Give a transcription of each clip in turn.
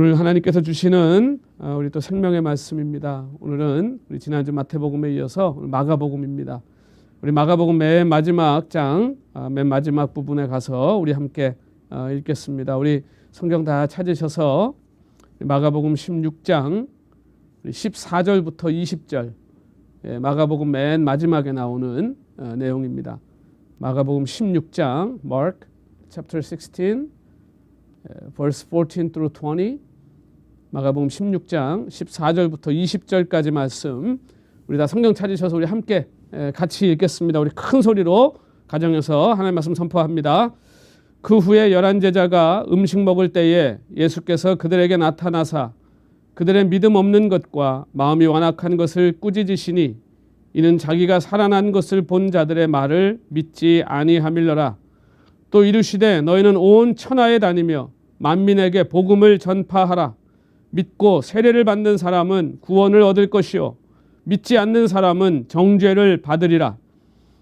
오늘 하나님께서 주시는 우리 또 생명의 말씀입니다. 오늘은 우리 지난주 마태복음에 이어서 오늘 마가복음입니다. 우리 마가복음 맨 마지막 장, 맨 마지막 부분에 가서 우리 함께 읽겠습니다. 우리 성경 다 찾으셔서 마가복음 16장 14절부터 20절, 마가복음 맨 마지막에 나오는 내용입니다. 마가복음 16장, Mark chapter 16, verse 14 through 20, 마가복음 16장 14절부터 20절까지 말씀, 우리 다 성경 찾으셔서 우리 함께 같이 읽겠습니다. 우리 큰 소리로 가정에서 하나님의 말씀 선포합니다. 그 후에 11 제자가 음식 먹을 때에 예수께서 그들에게 나타나사 그들의 믿음 없는 것과 마음이 완악한 것을 꾸짖으시니 이는 자기가 살아난 것을 본 자들의 말을 믿지 아니함일러라. 또 이르시되 너희는 온 천하에 다니며 만민에게 복음을 전파하라. 믿고 세례를 받는 사람은 구원을 얻을 것이요 믿지 않는 사람은 정죄를 받으리라.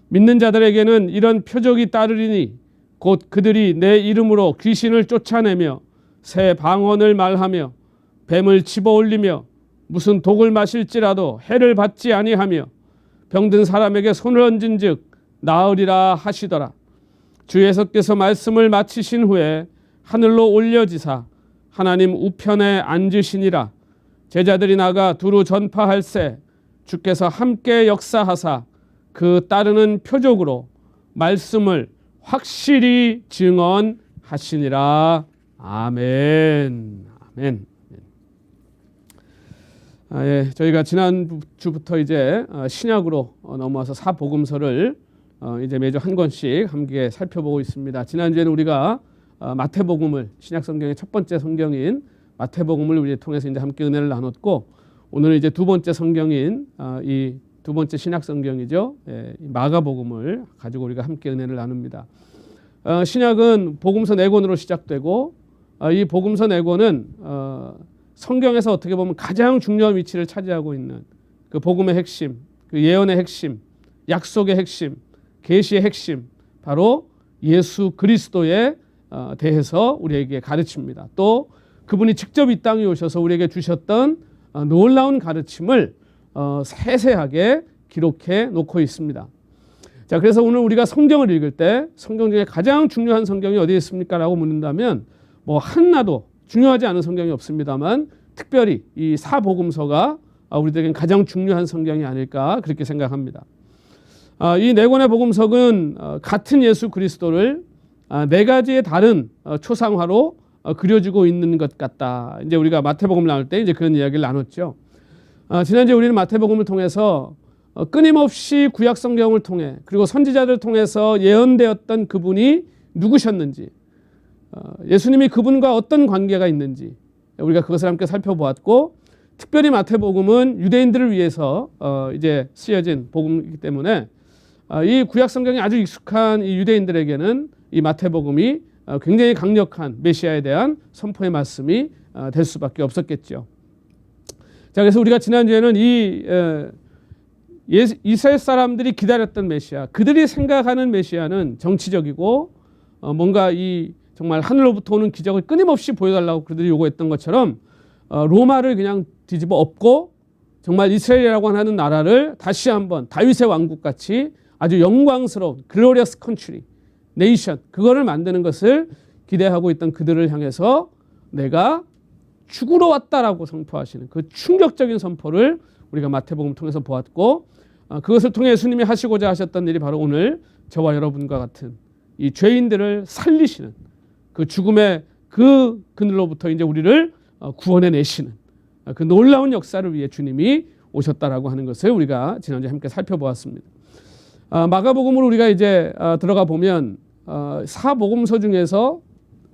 믿는 자들에게는 이런 표적이 따르리니 곧 그들이 내 이름으로 귀신을 쫓아내며 새 방언을 말하며 뱀을 집어올리며 무슨 독을 마실지라도 해를 받지 아니하며 병든 사람에게 손을 얹은즉 나으리라 하시더라. 주 예수께서 말씀을 마치신 후에 하늘로 올려지사 하나님 우편에 앉으시니라. 제자들이 나가 두루 전파할세 주께서 함께 역사하사 그 따르는 표적으로 말씀을 확실히 증언하시니라. 아멘. 아멘. 저희가 지난주부터 이제 신약으로 넘어와서 사복음서를 이제 매주 한 권씩 함께 살펴보고 있습니다. 지난주에는 우리가 마태복음을, 신약 성경의 첫 번째 성경인 마태복음을 우리 통해서 이제 함께 은혜를 나눴고, 오늘은 이제 두 번째 성경인 이 두 번째 신약 성경이죠. 마가복음을 가지고 우리가 함께 은혜를 나눕니다. 신약은 복음서 4권으로 시작되고, 이 복음서 4권은 성경에서 어떻게 보면 가장 중요한 위치를 차지하고 있는 그 복음의 핵심, 그 예언의 핵심, 약속의 핵심, 계시의 핵심, 바로 예수 그리스도에 대해서 우리에게 가르칩니다. 또 그분이 직접 이 땅에 오셔서 우리에게 주셨던 놀라운 가르침을 세세하게 기록해 놓고 있습니다. 자, 그래서 오늘 우리가 성경을 읽을 때 성경 중에 가장 중요한 성경이 어디에 있습니까? 라고 묻는다면 뭐 하나도 중요하지 않은 성경이 없습니다만 특별히 이 사복음서가 우리들에겐 가장 중요한 성경이 아닐까 그렇게 생각합니다. 이 4권의 복음서는 같은 예수 그리스도를 4가지의 다른 초상화로 그려지고 있는 것 같다. 이제 우리가 마태복음을 나눌 때 이제 그런 이야기를 나눴죠. 지난주에 우리는 마태복음을 통해서 끊임없이 구약 성경을 통해 그리고 선지자들을 통해서 예언되었던 그분이 누구셨는지, 예수님이 그분과 어떤 관계가 있는지 우리가 그것을 함께 살펴보았고, 특별히 마태복음은 유대인들을 위해서 이제 쓰여진 복음이기 때문에 이 구약 성경이 아주 익숙한 이 유대인들에게는 이 마태복음이 굉장히 강력한 메시아에 대한 선포의 말씀이 될 수밖에 없었겠죠. 자, 그래서 우리가 지난주에는 이 이스라엘 사람들이 기다렸던 메시아, 그들이 생각하는 메시아는 정치적이고 뭔가 이 정말 하늘로부터 오는 기적을 끊임없이 보여달라고 그들이 요구했던 것처럼 로마를 그냥 뒤집어 엎고 정말 이스라엘이라고 하는 나라를 다시 한번 다윗의 왕국같이 아주 영광스러운 글로리어스 컨트리, 네이션, 그거를 만드는 것을 기대하고 있던 그들을 향해서 내가 죽으러 왔다라고 선포하시는 그 충격적인 선포를 우리가 마태복음을 통해서 보았고, 그것을 통해 예수님이 하시고자 하셨던 일이 바로 오늘 저와 여러분과 같은 이 죄인들을 살리시는 그 죽음의 그 그늘로부터 이제 우리를 구원해 내시는 그 놀라운 역사를 위해 주님이 오셨다라고 하는 것을 우리가 지난주에 함께 살펴보았습니다. 마가복음으로 우리가 이제 들어가 보면 사복음서 중에서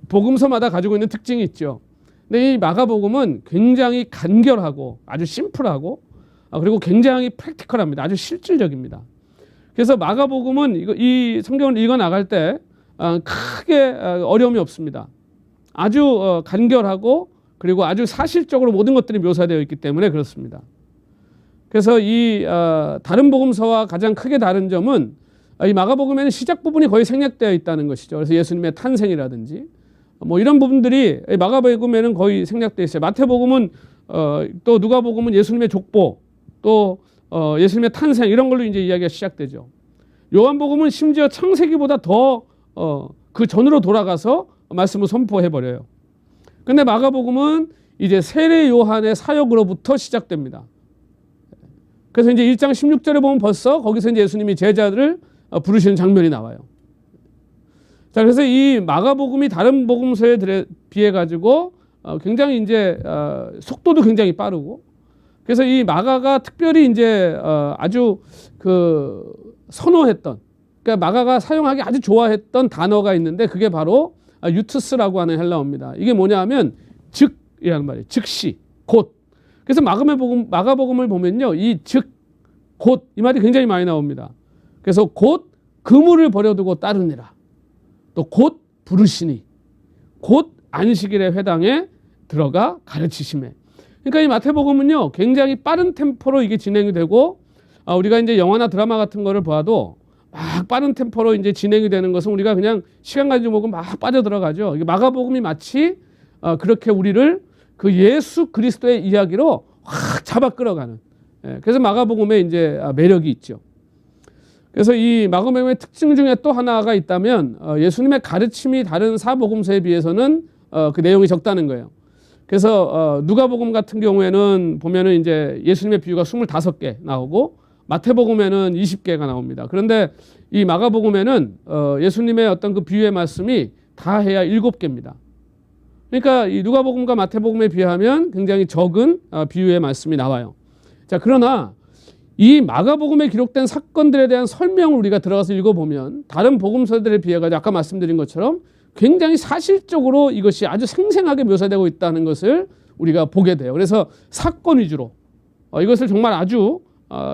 복음서마다 가지고 있는 특징이 있죠. 근데 이 마가복음은 굉장히 간결하고 아주 심플하고 그리고 굉장히 프랙티컬합니다. 아주 실질적입니다. 그래서 마가복음은 이 성경을 읽어 나갈 때 크게 어려움이 없습니다. 아주 간결하고 그리고 아주 사실적으로 모든 것들이 묘사되어 있기 때문에 그렇습니다. 그래서 이 다른 복음서와 가장 크게 다른 점은 이 마가복음에는 시작 부분이 거의 생략되어 있다는 것이죠. 그래서 예수님의 탄생이라든지 뭐 이런 부분들이 마가복음에는 거의 생략되어 있어요. 마태복음은 또 누가복음은 예수님의 족보, 또 예수님의 탄생 이런 걸로 이제 이야기가 시작되죠. 요한복음은 심지어 창세기보다 더 그 전으로 돌아가서 말씀을 선포해 버려요. 근데 마가복음은 이제 세례 요한의 사역으로부터 시작됩니다. 그래서 이제 1장 16절에 보면 벌써 거기서 이제 예수님이 제자들을 부르시는 장면이 나와요. 자, 그래서 이 마가복음이 다른 복음서에 비해 가지고 굉장히 이제 속도도 굉장히 빠르고, 그래서 이 마가가 특별히 이제 아주 그 선호했던, 그러니까 마가가 사용하기 아주 좋아했던 단어가 있는데 그게 바로 유투스라고 하는 헬라어입니다. 이게 뭐냐하면 즉이라는 말이에요. 즉시, 곧. 그래서 마가복음을 보면요, 이 즉, 곧 이 말이 굉장히 많이 나옵니다. 그래서 곧 그물을 버려두고 따르니라. 또 곧 부르시니, 곧 안식일의 회당에 들어가 가르치심에. 그러니까 이 마태복음은요 굉장히 빠른 템포로 이게 진행이 되고, 우리가 이제 영화나 드라마 같은 거를 봐도 막 빠른 템포로 이제 진행이 되는 것은 우리가 그냥 시간 가지고 보고 막 빠져들어가죠. 이게 마가복음이 마치 그렇게 우리를 그 예수 그리스도의 이야기로 확 잡아 끌어가는. 그래서 마가복음에 이제 매력이 있죠. 그래서 이 마가복음의 특징 중에 또 하나가 있다면 예수님의 가르침이 다른 사복음서에 비해서는 그 내용이 적다는 거예요. 그래서 누가복음 같은 경우에는 보면은 이제 예수님의 비유가 25개 나오고, 마태복음에는 20개가 나옵니다. 그런데 이 마가복음에는 예수님의 어떤 그 비유의 말씀이 다 해야 7개입니다. 그러니까 이 누가복음과 마태복음에 비하면 굉장히 적은 비유의 말씀이 나와요. 자, 그러나 이 마가복음에 기록된 사건들에 대한 설명을 우리가 들어가서 읽어보면 다른 복음서들에 비해 가지고 아까 말씀드린 것처럼 굉장히 사실적으로 이것이 아주 생생하게 묘사되고 있다는 것을 우리가 보게 돼요. 그래서 사건 위주로 이것을 정말 아주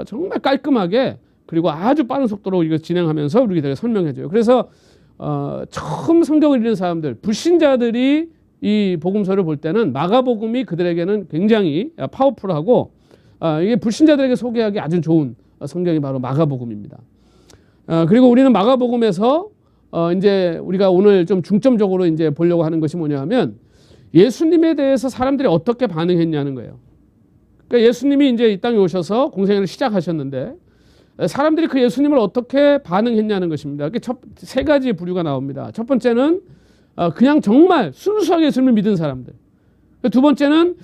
정말 깔끔하게 그리고 아주 빠른 속도로 이거 진행하면서 우리에게 설명해줘요. 그래서 처음 성경을 읽는 사람들, 불신자들이 이 복음서를 볼 때는 마가복음이 그들에게는 굉장히 파워풀하고, 이게 불신자들에게 소개하기 아주 좋은 성경이 바로 마가복음입니다. 그리고 우리는 마가복음에서 이제 우리가 오늘 좀 중점적으로 이제 보려고 하는 것이 뭐냐면 예수님에 대해서 사람들이 어떻게 반응했냐는 거예요. 그러니까 예수님이 이제 이 땅에 오셔서 공생애를 시작하셨는데 사람들이 그 예수님을 어떻게 반응했냐는 것입니다. 이렇게 세 가지 부류가 나옵니다. 첫 번째는 그냥 정말 순수하게 예수님을 믿은 사람들. 두 번째는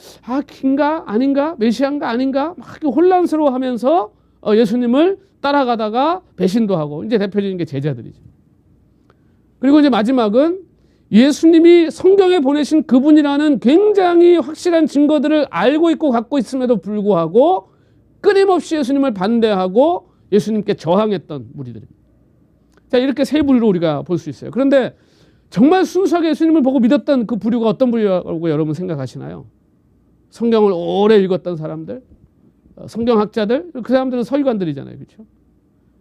긴가 아닌가, 메시아인가 아닌가 막 혼란스러워하면서 예수님을 따라가다가 배신도 하고, 이제 대표적인 게 제자들이죠. 그리고 이제 마지막은 예수님이 성경에 보내신 그분이라는 굉장히 확실한 증거들을 알고 있고 갖고 있음에도 불구하고 끊임없이 예수님을 반대하고 예수님께 저항했던 무리들입니다. 자, 이렇게 세 부류로 우리가 볼 수 있어요. 그런데 정말 순수하게 예수님을 보고 믿었던 그 부류가 어떤 부류라고 여러분 생각하시나요? 성경을 오래 읽었던 사람들, 성경학자들, 그 사람들은 서기관들이잖아요. 그렇죠?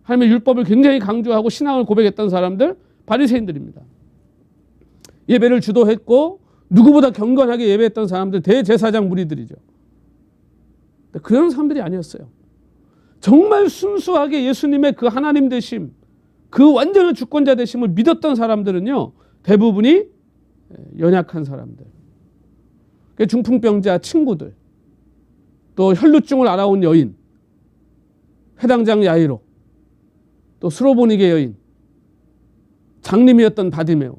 하나님의 율법을 굉장히 강조하고 신앙을 고백했던 사람들, 바리새인들입니다. 예배를 주도했고 누구보다 경건하게 예배했던 사람들, 대제사장 무리들이죠. 그런 사람들이 아니었어요. 정말 순수하게 예수님의 그 하나님 되심, 그 완전한 주권자 되심을 믿었던 사람들은요, 대부분이 연약한 사람들, 중풍병자 친구들, 또 혈루증을 앓아온 여인, 회당장 야이로, 또 스로보니게 여인, 장님이었던 바디메오,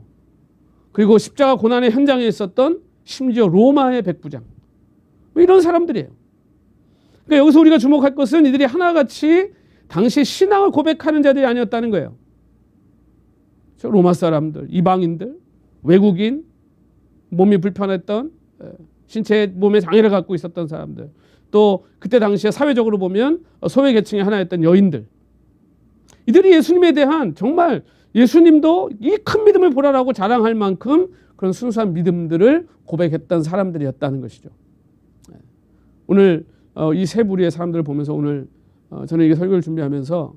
그리고 십자가 고난의 현장에 있었던 심지어 로마의 백부장, 이런 사람들이에요. 그러니까 여기서 우리가 주목할 것은 이들이 하나같이 당시 신앙을 고백하는 자들이 아니었다는 거예요. 로마 사람들, 이방인들, 외국인, 몸이 불편했던, 신체 몸에 장애를 갖고 있었던 사람들, 또 그때 당시에 사회적으로 보면 소외계층의 하나였던 여인들, 이들이 예수님에 대한 정말 예수님도 이 큰 믿음을 보라라고 자랑할 만큼 그런 순수한 믿음들을 고백했던 사람들이었다는 것이죠. 오늘 이 세 부류의 사람들을 보면서 오늘 저는 이 설교를 준비하면서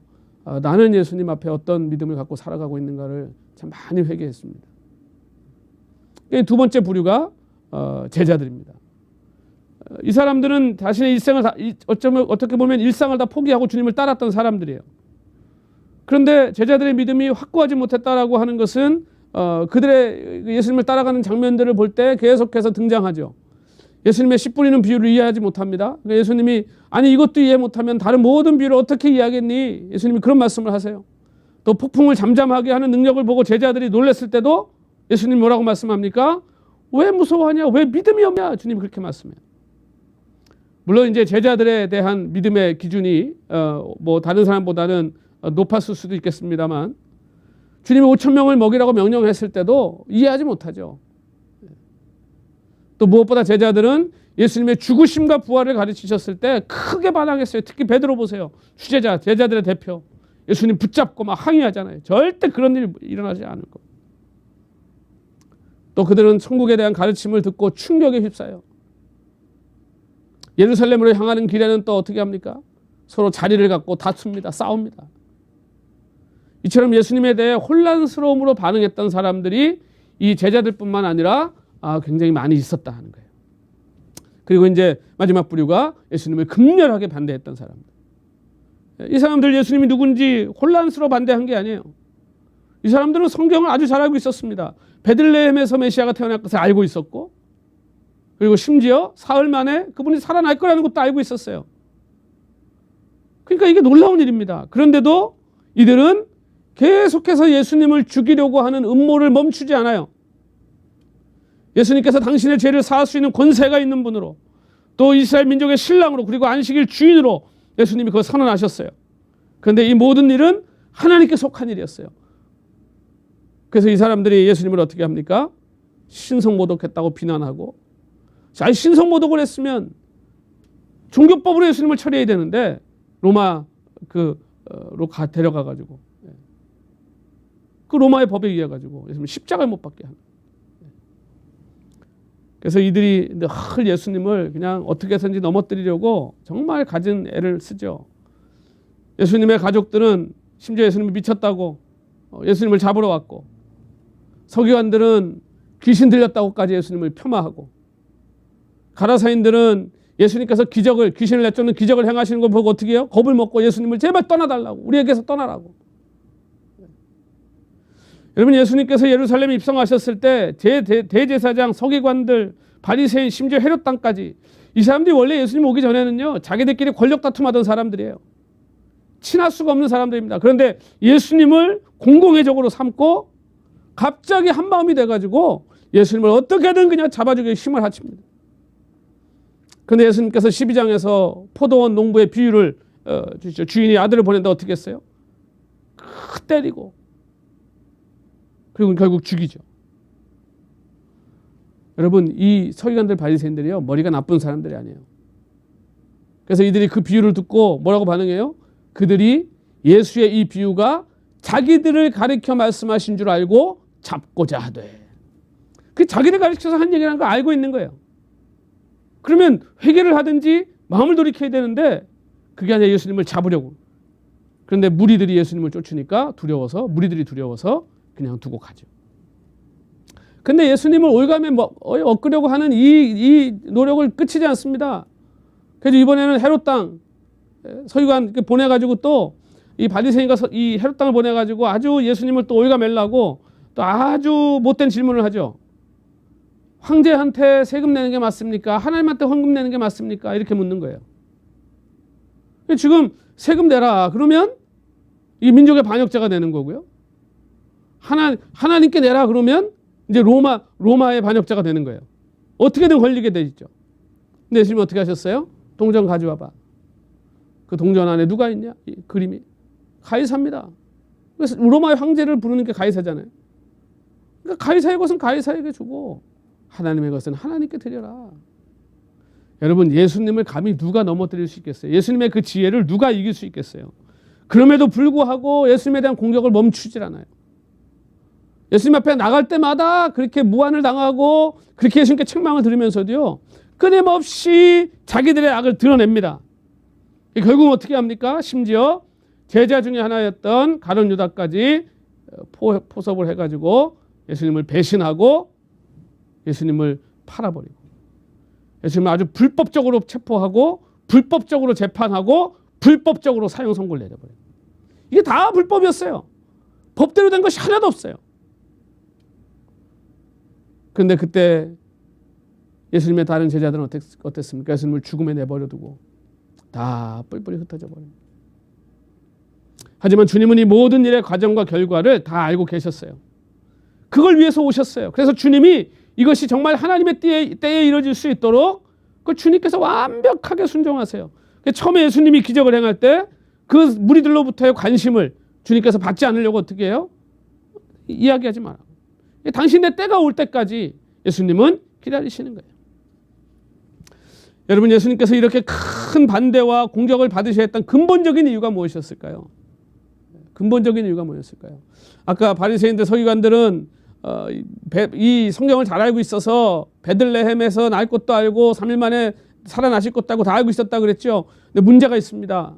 나는 예수님 앞에 어떤 믿음을 갖고 살아가고 있는가를 참 많이 회개했습니다. 두 번째 부류가 제자들입니다. 이 사람들은 자신의 일생을 어떻게 보면 일상을 다 포기하고 주님을 따랐던 사람들이에요. 그런데 제자들의 믿음이 확고하지 못했다라고 하는 것은 그들의 예수님을 따라가는 장면들을 볼 때 계속해서 등장하죠. 예수님의 씨 뿌리는 비유를 이해하지 못합니다. 예수님이 아니 이것도 이해 못하면 다른 모든 비유를 어떻게 이해하겠니? 예수님이 그런 말씀을 하세요. 또 폭풍을 잠잠하게 하는 능력을 보고 제자들이 놀랐을 때도 예수님이 뭐라고 말씀합니까? 왜 무서워하냐? 왜 믿음이 없냐? 주님이 그렇게 말씀해요. 물론 이제 제자들에 대한 믿음의 기준이 뭐 다른 사람보다는 높았을 수도 있겠습니다만 주님이 5천 명을 먹이라고 명령했을 때도 이해하지 못하죠. 또 무엇보다 제자들은 예수님의 죽으심과 부활을 가르치셨을 때 크게 반항했어요. 특히 베드로 보세요. 주제자, 제자들의 대표. 예수님 붙잡고 막 항의하잖아요. 절대 그런 일이 일어나지 않을 것. 또 그들은 천국에 대한 가르침을 듣고 충격에 휩싸여 예루살렘으로 향하는 길에는 또 어떻게 합니까? 서로 자리를 갖고 다툽니다. 싸웁니다. 이처럼 예수님에 대해 혼란스러움으로 반응했던 사람들이 이 제자들뿐만 아니라 굉장히 많이 있었다 하는 거예요. 그리고 이제 마지막 부류가 예수님을 극렬하게 반대했던 사람들. 이 사람들 예수님이 누군지 혼란스러워 반대한 게 아니에요. 이 사람들은 성경을 아주 잘 알고 있었습니다. 베들레헴에서 메시아가 태어날 것을 알고 있었고 그리고 심지어 사흘 만에 그분이 살아날 거라는 것도 알고 있었어요. 그러니까 이게 놀라운 일입니다. 그런데도 이들은 계속해서 예수님을 죽이려고 하는 음모를 멈추지 않아요. 예수님께서 당신의 죄를 사할 수 있는 권세가 있는 분으로 또 이스라엘 민족의 신랑으로 그리고 안식일 주인으로 예수님이 그걸 선언하셨어요. 그런데 이 모든 일은 하나님께 속한 일이었어요. 그래서 이 사람들이 예수님을 어떻게 합니까? 신성모독했다고 비난하고 자, 신성모독을 했으면 종교법으로 예수님을 처리해야 되는데 로마 데려가 가지고 그 로마의 법에 의해 가지고 예수님 십자가에 못 박게 하는. 그래서 이들이 늘 예수님을 그냥 어떻게 해서든지 넘어뜨리려고 정말 가진 애를 쓰죠. 예수님의 가족들은 심지어 예수님이 미쳤다고 예수님을 잡으러 왔고 서기관들은 귀신 들렸다고까지 예수님을 폄하하고 가라사인들은 예수님께서 귀신을 내쫓는 기적을 행하시는 걸 보고 어떻게 해요? 겁을 먹고 예수님을 제발 떠나달라고 우리에게서 떠나라고. 여러분 예수님께서 예루살렘에 입성하셨을 때 대제사장, 서기관들, 바리새인, 심지어 헤롯 당까지 이 사람들이 원래 예수님 오기 전에는요 자기들끼리 권력 다툼하던 사람들이에요. 친할 수가 없는 사람들입니다. 그런데 예수님을 공공의 적으로 삼고 갑자기 한마음이 돼가지고 예수님을 어떻게든 그냥 잡아주기 힘을 합칩니다. 그런데 예수님께서 12장에서 포도원 농부의 비유를 주시죠. 주인이 아들을 보낸다 어떻게 했어요? 때리고 그리고 결국 죽이죠. 여러분 이 서기관들 바리새인들이요 머리가 나쁜 사람들이 아니에요. 그래서 이들이 그 비유를 듣고 뭐라고 반응해요? 그들이 예수의 이 비유가 자기들을 가리켜 말씀하신 줄 알고 잡고자 하되 그 자기를 가리켜서 한 얘기라는 걸 알고 있는 거예요. 그러면 회개를 하든지 마음을 돌이켜야 되는데 그게 아니라 예수님을 잡으려고. 그런데 무리들이 예수님을 쫓으니까 무리들이 두려워서 그냥 두고 가죠. 근데 예수님을 올가매 얻으려고 하는 이 노력을 끝이지 않습니다. 그래서 이번에는 헤롯 땅 서기관 보내가지고 또 이 바리새인과 이 헤롯 땅을 보내가지고 아주 예수님을 또 올가매려고 또 아주 못된 질문을 하죠. 황제한테 세금 내는 게 맞습니까? 하나님한테 헌금 내는 게 맞습니까? 이렇게 묻는 거예요. 지금 세금 내라 그러면 이 민족의 반역자가 되는 거고요. 하나님께 내라 그러면 이제 로마의 반역자가 되는 거예요. 어떻게든 걸리게 되죠. 근데 예수님이 어떻게 하셨어요? 동전 가져와봐. 그 동전 안에 누가 있냐? 이 그림이 가이사입니다. 그래서 로마의 황제를 부르는 게 가이사잖아요. 그러니까 가이사의 것은 가이사에게 주고 하나님의 것은 하나님께 드려라. 여러분 예수님을 감히 누가 넘어뜨릴 수 있겠어요? 예수님의 그 지혜를 누가 이길 수 있겠어요? 그럼에도 불구하고 예수님에 대한 공격을 멈추질 않아요. 예수님 앞에 나갈 때마다 그렇게 무안을 당하고 그렇게 예수님께 책망을 들으면서도요 끊임없이 자기들의 악을 드러냅니다. 결국은 어떻게 합니까? 심지어 제자 중에 하나였던 가룟 유다까지 포섭을 해가지고 예수님을 배신하고 예수님을 팔아버리고 예수님을 아주 불법적으로 체포하고 불법적으로 재판하고 불법적으로 사형 선고를 내려버려요. 이게 다 불법이었어요. 법대로 된 것이 하나도 없어요. 그런데 그때 예수님의 다른 제자들은 어땠습니까? 예수님을 죽음에 내버려두고 다 뿔뿔이 흩어져 버립니다. 하지만 주님은 이 모든 일의 과정과 결과를 다 알고 계셨어요. 그걸 위해서 오셨어요. 그래서 주님이 이것이 정말 하나님의 때에 이루어질 수 있도록 그 주님께서 완벽하게 순종하세요. 처음에 예수님이 기적을 행할 때 그 무리들로부터의 관심을 주님께서 받지 않으려고 어떻게 해요? 이야기하지 마라. 당신의 때가 올 때까지 예수님은 기다리시는 거예요. 여러분, 예수님께서 이렇게 큰 반대와 공격을 받으셔야 했던 근본적인 이유가 무엇이었을까요? 근본적인 이유가 뭐였을까요? 아까 바리새인들 서기관들은 이 성경을 잘 알고 있어서 베들레헴에서 날 것도 알고 3일 만에 살아나실 것도 알고 다 알고 있었다 그랬죠. 근데 문제가 있습니다.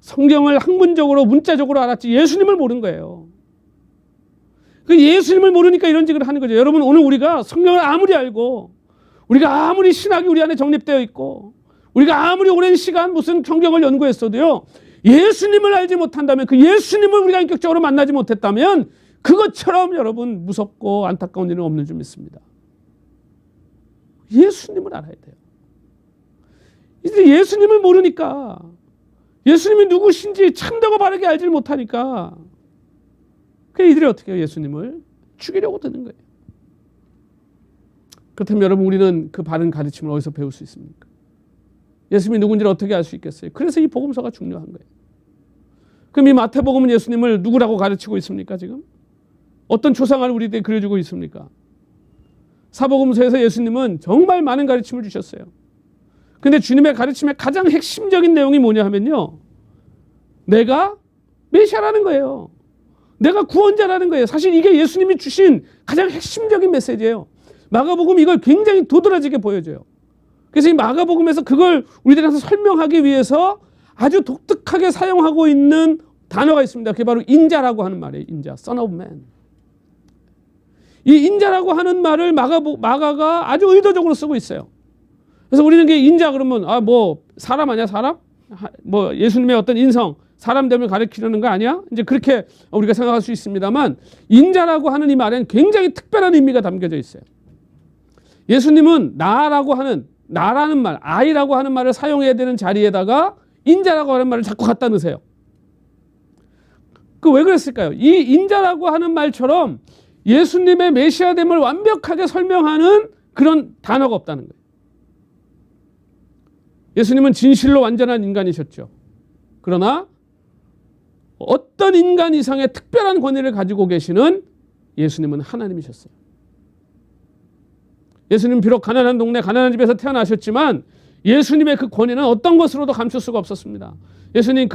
성경을 학문적으로 문자적으로 알았지 예수님을 모르는 거예요. 그 예수님을 모르니까 이런 짓을 하는 거죠. 여러분, 오늘 우리가 성경을 아무리 알고 우리가 아무리 신학이 우리 안에 정립되어 있고 우리가 아무리 오랜 시간 무슨 성경을 연구했어도요, 예수님을 알지 못한다면, 그 예수님을 우리가 인격적으로 만나지 못했다면 그것처럼 여러분 무섭고 안타까운 일은 없는 줄 믿습니다. 예수님을 알아야 돼요. 이제 예수님을 모르니까, 예수님이 누구신지 참되고 바르게 알지 못하니까 그 이들이 어떻게 해요? 예수님을 죽이려고 드는 거예요. 그렇다면 여러분, 우리는 그 바른 가르침을 어디서 배울 수 있습니까? 예수님이 누군지를 어떻게 알 수 있겠어요? 그래서 이 복음서가 중요한 거예요. 그럼 이 마태복음은 예수님을 누구라고 가르치고 있습니까? 지금 어떤 초상화를 우리에게 그려주고 있습니까? 사복음서에서 예수님은 정말 많은 가르침을 주셨어요. 근데 주님의 가르침의 가장 핵심적인 내용이 뭐냐 하면요, 내가 메시아라는 거예요. 내가 구원자라는 거예요. 사실 이게 예수님이 주신 가장 핵심적인 메시지예요. 마가복음 이걸 굉장히 도드라지게 보여줘요. 그래서 이 마가복음에서 그걸 우리들한테 설명하기 위해서 아주 독특하게 사용하고 있는 단어가 있습니다. 그게 바로 인자라고 하는 말이에요. 인자, Son of Man. 이 인자라고 하는 말을 마가가 아주 의도적으로 쓰고 있어요. 그래서 우리는 그 인자 그러면 사람 아니야, 사람? 예수님의 어떤 인성, 사람됨을 가리키려는 거 아니야? 이제 그렇게 우리가 생각할 수 있습니다만, 인자라고 하는 이 말에는 굉장히 특별한 의미가 담겨져 있어요. 예수님은 나라는 말, I라고 하는 말을 사용해야 되는 자리에다가 인자라고 하는 말을 자꾸 갖다 넣으세요. 그 왜 그랬을까요? 이 인자라고 하는 말처럼 예수님의 메시아됨을 완벽하게 설명하는 그런 단어가 없다는 거예요. 예수님은 진실로 완전한 인간이셨죠. 그러나 어떤 인간 이상의 특별한 권위를 가지고 계시는 예수님은 하나님이셨어요. 예수님 비록 가난한 동네 가난한 집에서 태어나셨지만 예수님의 그 권위는 어떤 것으로도 감출 수가 없었습니다. 예수님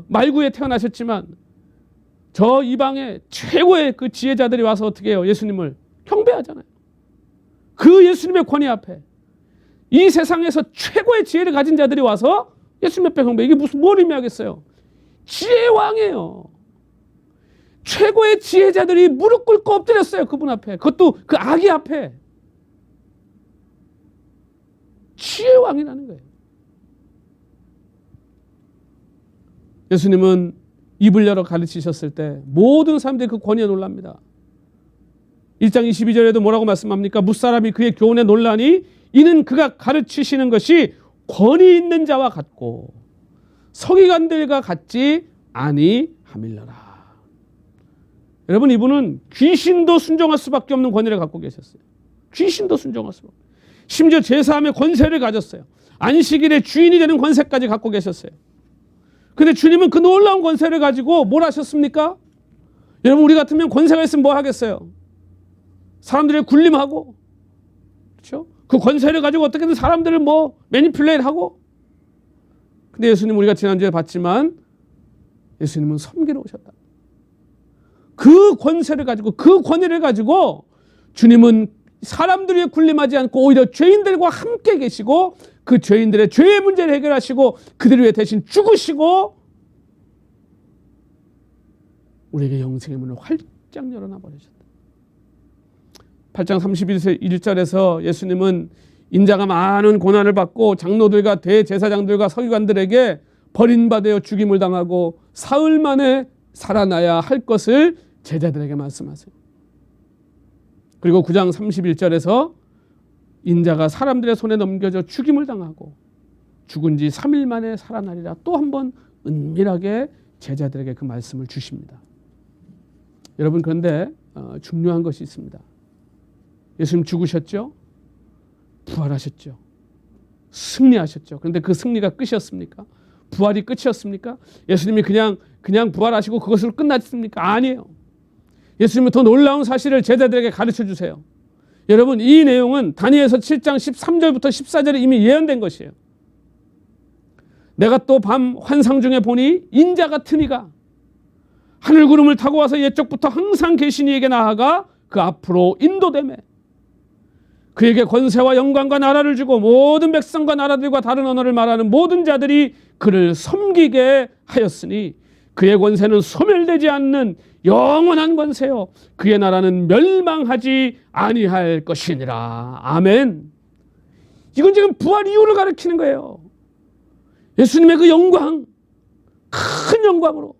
말구에 태어나셨지만 저 이방의 최고의 그 지혜자들이 와서 어떻게 해요? 예수님을 경배하잖아요. 그 예수님의 권위 앞에 이 세상에서 최고의 지혜를 가진 자들이 와서 예수님 앞에 경배. 이게 뭘 의미하겠어요? 지혜의 왕이에요. 최고의 지혜자들이 무릎 꿇고 엎드렸어요. 그분 앞에. 그것도 그 아기 앞에. 지혜의 왕이라는 거예요. 예수님은 입을 열어 가르치셨을 때 모든 사람들이 그 권위에 놀랍니다. 1장 22절에도 뭐라고 말씀합니까? 뭇사람이 그의 교훈에 놀라니 이는 그가 가르치시는 것이 권위 있는 자와 같고 서기관들과 같지 아니함일러라. 여러분, 이분은 귀신도 순종할 수밖에 없는 권위를 갖고 계셨어요. 귀신도 순종할 수밖에. 심지어 제사함의 권세를 가졌어요. 안식일의 주인이 되는 권세까지 갖고 계셨어요. 근데 주님은 그 놀라운 권세를 가지고 뭘 하셨습니까? 여러분, 우리 같으면 권세가 있으면 뭐 하겠어요? 사람들을 굴림하고, 그렇죠? 그 권세를 가지고 어떻게든 사람들을 매니플레이트하고. 근데 예수님, 우리가 지난주에 봤지만 예수님은 섬기러 오셨다. 그 권세를 가지고, 그 권위를 가지고 주님은 사람들이 굴림하지 않고 오히려 죄인들과 함께 계시고 그 죄인들의 죄의 문제를 해결하시고 그들을 위해 대신 죽으시고 우리에게 영생의 문을 활짝 열어놔 버리셨다. 8장 31절에서 예수님은 인자가 많은 고난을 받고 장로들과 대제사장들과 서기관들에게 버림받아 죽임을 당하고 사흘 만에 살아나야 할 것을 제자들에게 말씀하세요. 그리고 9장 31절에서 인자가 사람들의 손에 넘겨져 죽임을 당하고 죽은 지 3일 만에 살아나리라 또 한 번 은밀하게 제자들에게 그 말씀을 주십니다. 여러분, 그런데 중요한 것이 있습니다. 예수님 죽으셨죠? 부활하셨죠? 승리하셨죠? 그런데 그 승리가 끝이었습니까? 부활이 끝이었습니까? 예수님이 그냥 부활하시고 그것으로 끝났습니까? 아니에요. 예수님은 더 놀라운 사실을 제자들에게 가르쳐 주세요. 여러분, 이 내용은 다니엘서 7장 13절부터 14절에 이미 예언된 것이에요. 내가 또 밤 환상 중에 보니 인자 같은 이가 하늘 구름을 타고 와서 옛적부터 항상 계신 이에게 나아가 그 앞으로 인도되매 그에게 권세와 영광과 나라를 주고 모든 백성과 나라들과 다른 언어를 말하는 모든 자들이 그를 섬기게 하였으니 그의 권세는 소멸되지 않는 영원한 권세요 그의 나라는 멸망하지 아니할 것이니라. 아멘. 이건 지금 부활 이유를 가리키는 거예요. 예수님의 그 영광, 큰 영광으로.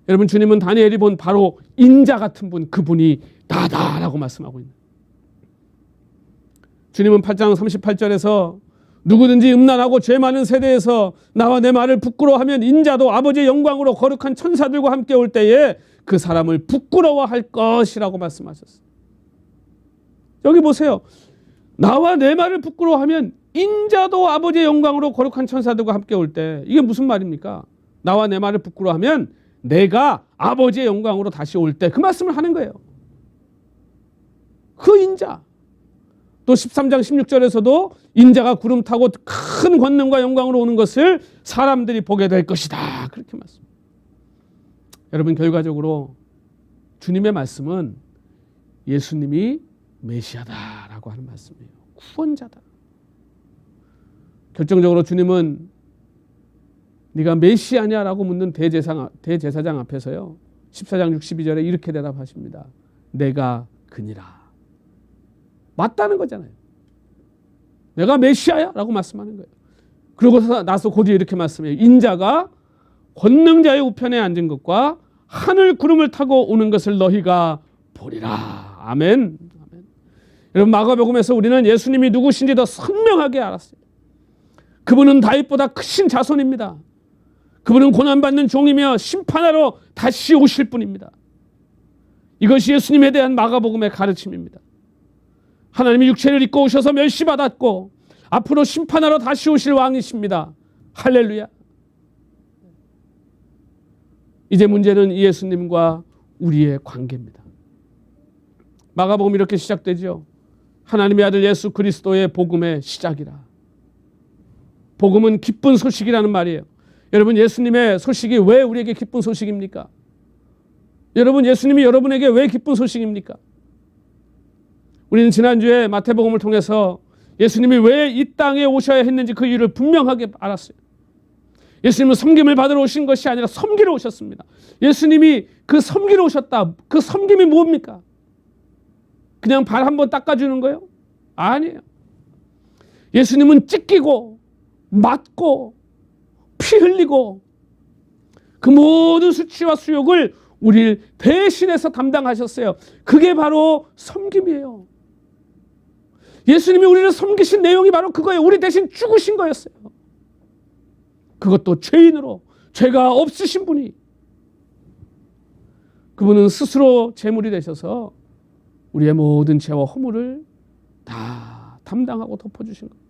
여러분, 주님은 다니엘이 본 바로 인자 같은 분, 그분이 나다라고 말씀하고 있는. 주님은 8장 38절에서 누구든지 음란하고 죄 많은 세대에서 나와 내 말을 부끄러워하면 인자도 아버지의 영광으로 거룩한 천사들과 함께 올 때에 그 사람을 부끄러워할 것이라고 말씀하셨어요. 여기 보세요. 나와 내 말을 부끄러워하면 인자도 아버지의 영광으로 거룩한 천사들과 함께 올 때, 이게 무슨 말입니까? 나와 내 말을 부끄러워하면 내가 아버지의 영광으로 다시 올 때 그 말씀을 하는 거예요. 그 인자. 또 13장 16절에서도 인자가 구름 타고 큰 권능과 영광으로 오는 것을 사람들이 보게 될 것이다. 그렇게 말씀. 여러분, 결과적으로 주님의 말씀은 예수님이 메시아다라고 하는 말씀이에요. 구원자다. 결정적으로 주님은 네가 메시아냐라고 묻는 대제사장 앞에서요. 14장 62절에 이렇게 대답하십니다. 내가 그니라. 맞다는 거잖아요. 내가 메시아야? 라고 말씀하는 거예요. 그러고 나서 곧 이렇게 말씀해요. 인자가 권능자의 우편에 앉은 것과 하늘 구름을 타고 오는 것을 너희가 보리라. 아멘. 아멘. 여러분, 마가복음에서 우리는 예수님이 누구신지 더 선명하게 알았어요. 그분은 다윗보다 크신 자손입니다. 그분은 고난받는 종이며 심판하러 다시 오실 분입니다. 이것이 예수님에 대한 마가복음의 가르침입니다. 하나님이 육체를 입고 오셔서 멸시받았고 앞으로 심판하러 다시 오실 왕이십니다. 할렐루야. 이제 문제는 이 예수님과 우리의 관계입니다. 마가복음 이렇게 시작되죠. 하나님의 아들 예수 그리스도의 복음의 시작이라. 복음은 기쁜 소식이라는 말이에요. 여러분, 예수님의 소식이 왜 우리에게 기쁜 소식입니까? 여러분, 예수님이 여러분에게 왜 기쁜 소식입니까? 우리는 지난주에 마태복음을 통해서 예수님이 왜 이 땅에 오셔야 했는지 그 이유를 분명하게 알았어요. 예수님은 섬김을 받으러 오신 것이 아니라 섬기러 오셨습니다. 예수님이 그 섬기러 오셨다. 그 섬김이 뭡니까? 그냥 발 한번 닦아주는 거예요? 아니에요. 예수님은 찢기고 맞고 피 흘리고 그 모든 수치와 수욕을 우리를 대신해서 담당하셨어요. 그게 바로 섬김이에요. 예수님이 우리를 섬기신 내용이 바로 그거예요. 우리 대신 죽으신 거였어요. 그것도 죄인으로, 죄가 없으신 분이. 그분은 스스로 제물이 되셔서 우리의 모든 죄와 허물을 다 담당하고 덮어주신 거예요.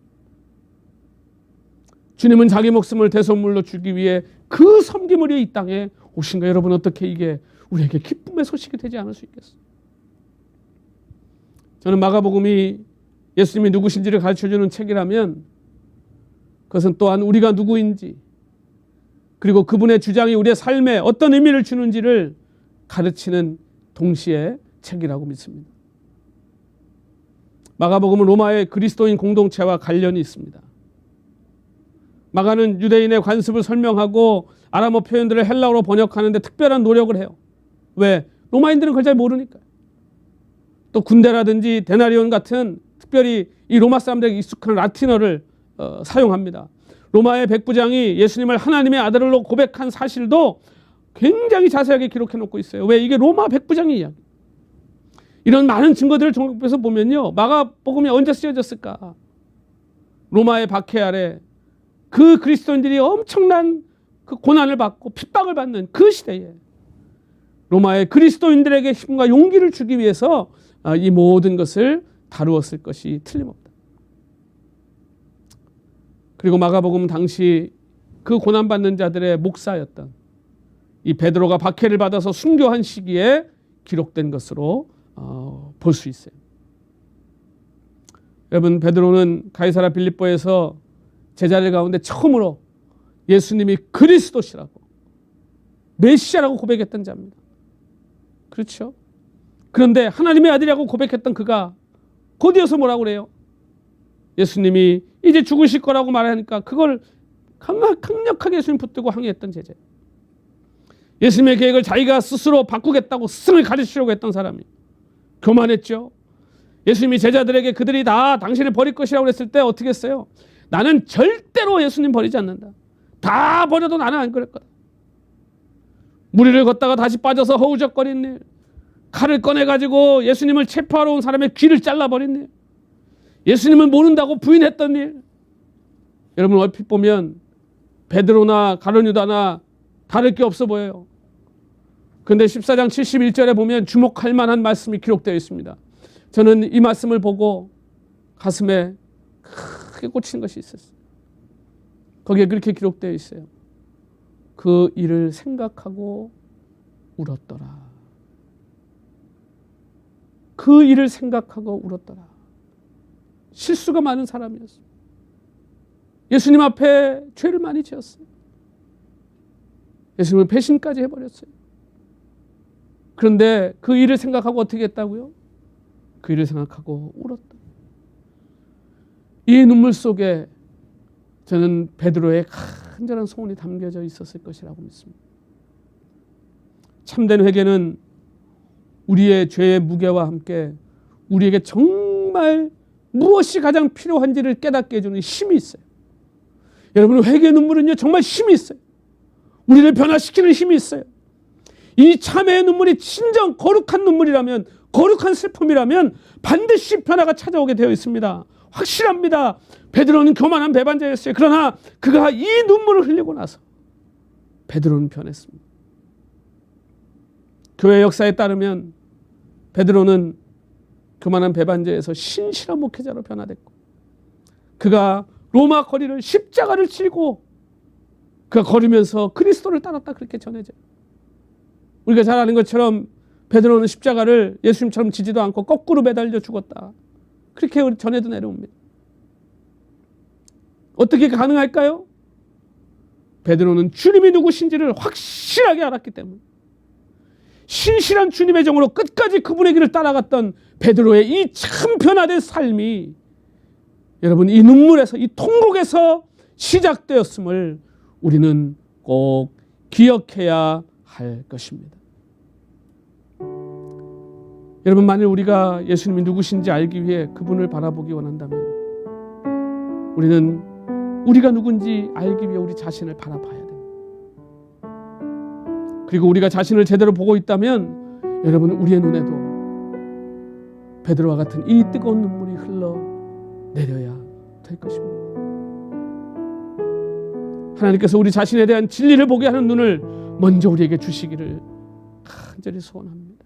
주님은 자기 목숨을 대속물로 주기 위해 그 섬김을 위해 이 땅에 오신 거예요. 여러분, 어떻게 이게 우리에게 기쁨의 소식이 되지 않을 수 있겠어요? 저는 마가복음이 예수님이 누구신지를 가르쳐주는 책이라면 그것은 또한 우리가 누구인지 그리고 그분의 주장이 우리의 삶에 어떤 의미를 주는지를 가르치는 동시에 책이라고 믿습니다. 마가복음은 로마의 그리스도인 공동체와 관련이 있습니다. 마가는 유대인의 관습을 설명하고 아람어 표현들을 헬라어로 번역하는 데 특별한 노력을 해요. 왜? 로마인들은 그걸 잘 모르니까요. 또 군대라든지 데나리온 같은 특별히 이 로마 사람들에게 익숙한 라틴어를 사용합니다. 로마의 백부장이 예수님을 하나님의 아들로 고백한 사실도 굉장히 자세하게 기록해 놓고 있어요. 왜? 이게 로마 백부장의 이야기. 이런 많은 증거들을 종합해서 보면요, 마가복음이 언제 쓰여졌을까? 로마의 박해 아래 그 그리스도인들이 엄청난 그 고난을 받고 핍박을 받는 그 시대에 로마의 그리스도인들에게 힘과 용기를 주기 위해서 이 모든 것을 다루었을 것이 틀림없다. 그리고 마가복음 당시 그 고난받는 자들의 목사였던 이 베드로가 박해를 받아서 순교한 시기에 기록된 것으로 볼 수 있어요. 여러분, 베드로는 가이사랴 빌립보에서 제자들 가운데 처음으로 예수님이 그리스도시라고, 메시아라고 고백했던 자입니다. 그렇죠? 그런데 하나님의 아들이라고 고백했던 그가 곧이어서 뭐라고 그래요? 예수님이 이제 죽으실 거라고 말하니까 그걸 강력하게 예수님 붙들고 항의했던 제자예요. 예수님의 계획을 자기가 스스로 바꾸겠다고 스승을 가르치려고 했던 사람이 교만했죠. 예수님이 제자들에게 그들이 다 당신을 버릴 것이라고 했을 때 어떻게 했어요? 나는 절대로 예수님 버리지 않는다. 다 버려도 나는 안 그럴 거다. 무리를 걷다가 다시 빠져서 허우적거린 일, 칼을 꺼내가지고 예수님을 체포하러 온 사람의 귀를 잘라버린 일, 예수님을 모른다고 부인했던 일. 여러분, 얼핏 보면 베드로나 가룟 유다나 다를 게 없어 보여요. 그런데 14장 71절에 보면 주목할 만한 말씀이 기록되어 있습니다. 저는 이 말씀을 보고 가슴에 크게 꽂힌 것이 있었어요. 거기에 그렇게 기록되어 있어요. 그 일을 생각하고 울었더라. 그 일을 생각하고 울었더라. 실수가 많은 사람이었어요. 예수님 앞에 죄를 많이 지었어요. 예수님을 배신까지 해버렸어요. 그런데 그 일을 생각하고 어떻게 했다고요? 그 일을 생각하고 울었다. 이 눈물 속에 저는 베드로의 간절한 소원이 담겨져 있었을 것이라고 믿습니다. 참된 회개는 우리의 죄의 무게와 함께 우리에게 정말 무엇이 가장 필요한지를 깨닫게 해주는 힘이 있어요. 여러분, 회개의 눈물은요, 정말 힘이 있어요. 우리를 변화시키는 힘이 있어요. 이 참회의 눈물이 진정 거룩한 눈물이라면, 거룩한 슬픔이라면 반드시 변화가 찾아오게 되어 있습니다. 확실합니다. 베드로는 교만한 배반자였어요. 그러나 그가 이 눈물을 흘리고 나서 베드로는 변했습니다. 교회 역사에 따르면 베드로는 교만한 배반자에서 신실한 목회자로 변화됐고, 그가 로마 거리를 십자가를 지고 그가 걸으면서 그리스도를 따랐다, 그렇게 전해져요. 우리가 잘 아는 것처럼 베드로는 십자가를 예수님처럼 지지도 않고 거꾸로 매달려 죽었다, 그렇게 전해도 내려옵니다. 어떻게 가능할까요? 베드로는 주님이 누구신지를 확실하게 알았기 때문에, 신실한 주님의 종으로 끝까지 그분의 길을 따라갔던 베드로의 이 참 변화된 삶이 여러분, 이 눈물에서, 이 통곡에서 시작되었음을 우리는 꼭 기억해야 할 것입니다. 여러분, 만일 우리가 예수님이 누구신지 알기 위해 그분을 바라보기 원한다면 우리는 우리가 누군지 알기 위해 우리 자신을 바라봐야 됩니다. 그리고 우리가 자신을 제대로 보고 있다면 여러분, 우리의 눈에도 베드로와 같은 이 뜨거운 눈물이 흘러내려야 될 것입니다. 하나님께서 우리 자신에 대한 진리를 보게 하는 눈을 먼저 우리에게 주시기를 간절히 소원합니다.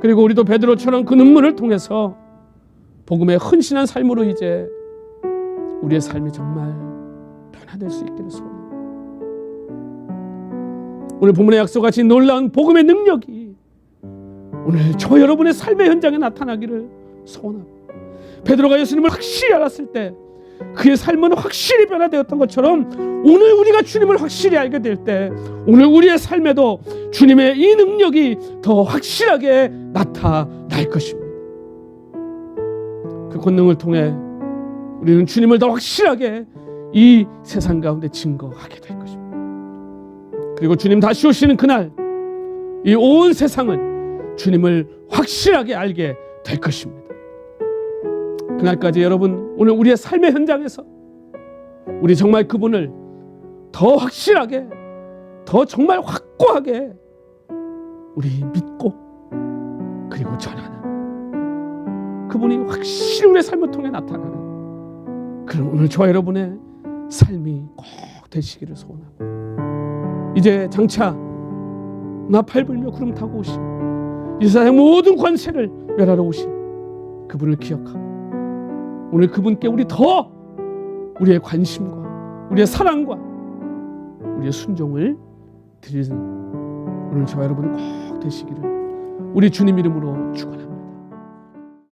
그리고 우리도 베드로처럼 그 눈물을 통해서 복음에 헌신한 삶으로 이제 우리의 삶이 정말 변화될 수 있기를 소원합니다. 오늘 본문의 약속같이 놀라운 복음의 능력이 오늘 저 여러분의 삶의 현장에 나타나기를 소원합니다. 베드로가 예수님을 확실히 알았을 때 그의 삶은 확실히 변화되었던 것처럼 오늘 우리가 주님을 확실히 알게 될 때 오늘 우리의 삶에도 주님의 이 능력이 더 확실하게 나타날 것입니다. 그 권능을 통해 우리는 주님을 더 확실하게 이 세상 가운데 증거하게 될 것입니다. 그리고 주님 다시 오시는 그날 이 온 세상은 주님을 확실하게 알게 될 것입니다. 그날까지 여러분, 오늘 우리의 삶의 현장에서 우리 정말 그분을 더 확실하게, 더 정말 확고하게 우리 믿고 그리고 전하는 그분이 확실히 우리의 삶을 통해 나타나는 그런 오늘 저와 여러분의 삶이 꼭 되시기를 소원하고, 이제 장차 나팔 불며 구름 타고 오신 이 세상의 모든 권세를 멸하러 오신 그분을 기억하고 오늘 그분께 우리 더 우리의 관심과 우리의 사랑과 우리의 순종을 드리는 오늘 저와 여러분 꼭 되시기를 우리 주님 이름으로 축원합니다.